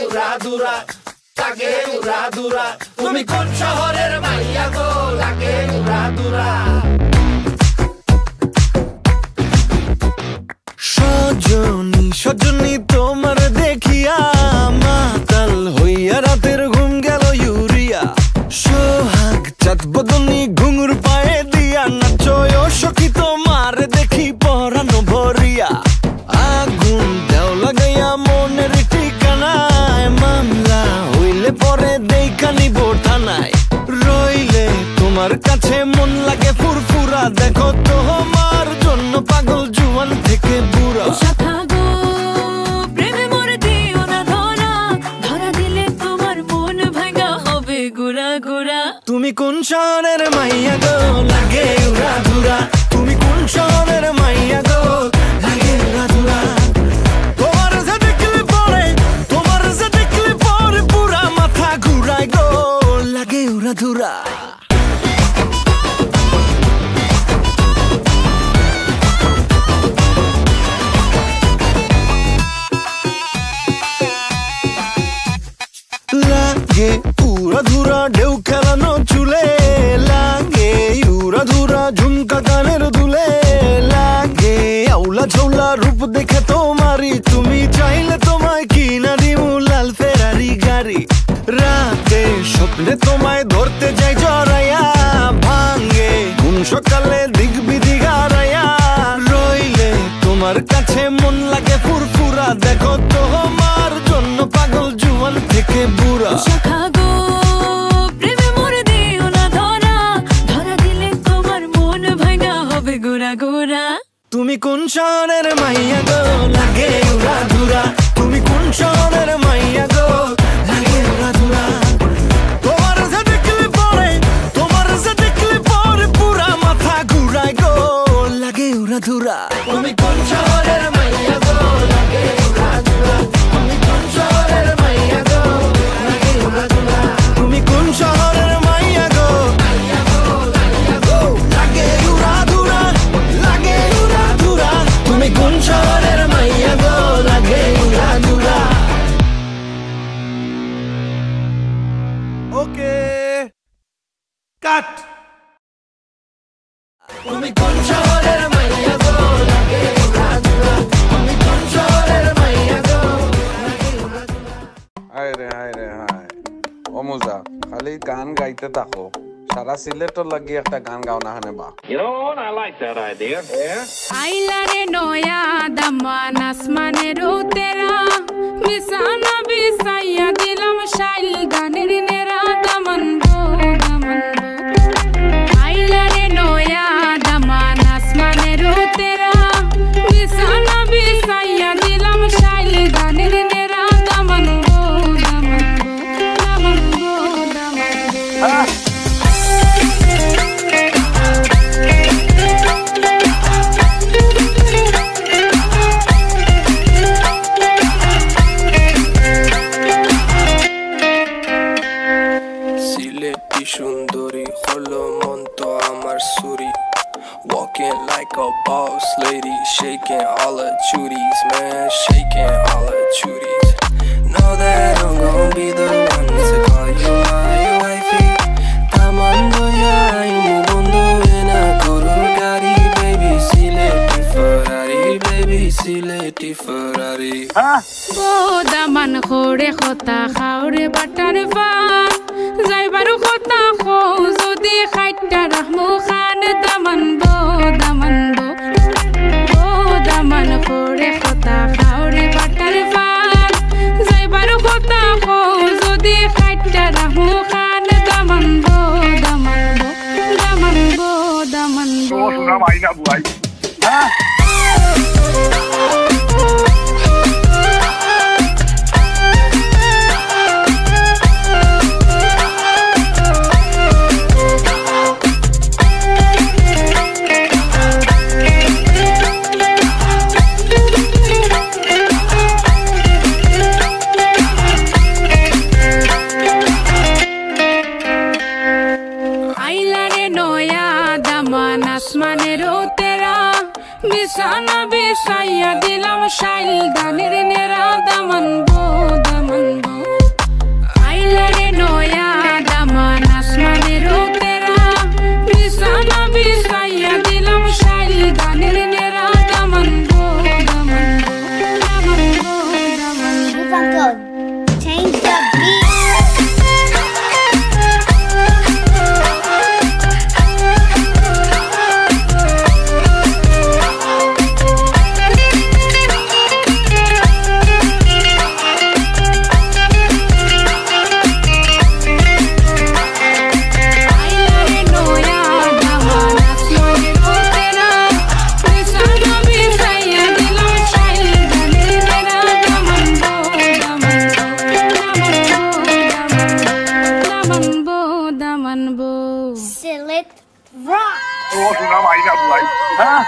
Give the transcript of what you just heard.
উড়াধুরা লাগে উড়াধুরা তুমি কোন শহরের মাইয়া গো লাগে উড়াধুরা সজনী সজনী তোমার দেখিয়া মাতাল হইয়া রাতের ঘুম গেল ইউরিয়া সোহাগ চাঁদ বদনী ঘুঙুর পায়ে দিয়া নাচয় সখী তোমার দেখি পরানো ভরিয়া আগুন দেও লাগাইয়া মনের ঠিকানায় মামলা হইলে পরে দেখা নিব থানায় রইলে তোমার কাছে মন লাগে ফুরফুরা দেখো তোমার জন্য পাগল জুয়ান থেকে বুড়া তুমি কোন শহরের মাইয়া গো লাগে উড়াধুরা তুমি কোন শহরের মাইয়া গো লাগে উড়াধুরা তোমার যে দেখলে পরে পুরা মাথা ঘুরায় গো লাগে উড়াধুরা লাগে উড়াধুরা ঢেউ খেলানো চুলে লাগে উড়াধুরা ঝুমকা কানের দুলে লাগে আউলা ঝৌলা রূপ দেখে তোমারি তুমি চাইলে তোমায় কিনা দিমু লাল ফেরারি গাড়ি রাতে স্বপ্নে তোমায় ধরতে যাই জড়াইয়া ভাঙ্গে কোন সকালে দিক বিধি হারাইয়া রইলে তোমার কাছে মন লাগে ফুরফুরা দেখো তোমার জন্য পাগল জুয়ান থেকে বুড়া তুমি কোন শহরের মাইয়া গো লাগে উড়াধুরা তুমি কোন শহরের মাইয়া গো লাগে উড়াধুরা তোমার যে দেখলে পরে পুরা মাথা ঘুরায় গো লাগে উড়াধুরা তুমি কোন শহরের মাইয়া গো লাগে উড়াধুরা তুমি কোন শহরের মাইয়া গো লাগে উড়াধুরা তুমি কোন শহরের মাইয়া গো লাগে উড়াধুরা লাগে উড়াধুরা তুমি কোন শহরের মাইয়া গো লাগে উড়াধুরা ওকে কাট তুমি কোন শহরের মাইয়া গো লাগে উড়াধুরা তুমি কোন শহরের মাইয়া গো লাগে উড়াধুরা হায় রে হায় ও মুজা খালি গান গাইতে থাকো সারা সিলেটর লাগি একটা গান গাও না হানে বা You know what? I like that idea. Yeah. আইলারে নয়া দামান আসমানের উতেরা বিছানা বিছাইয়া দিলাম শাইল গানের নেরা দামান গো আইলারে নয়া দামান আসমানের উতেরা বিছানা বিছাইয়া দিলাম শাইল গানের নেরা দামান গো সিলেটি সুন্দরী হলো মন তো আমার সুরি walking like a boss lady shaking all her chuties man shaking all her chuties know that I'm gonna be the one to call you my wifey tamando ya imu bondo ena korur gari baby sileti ferrari O Daman খোরে খতা খাওরে butter fun যাইবারু খতা খো যদি খাইটা রাহমু খান দামান বো দামান খোরে খতা খাওরে butter fun যাইবারু খতা খো যদি খাইটা রাহমু খান দামান বো Una vaina guay. Disco. Change the beat. Select rock. Oh, sudah mainnya buai. Hah?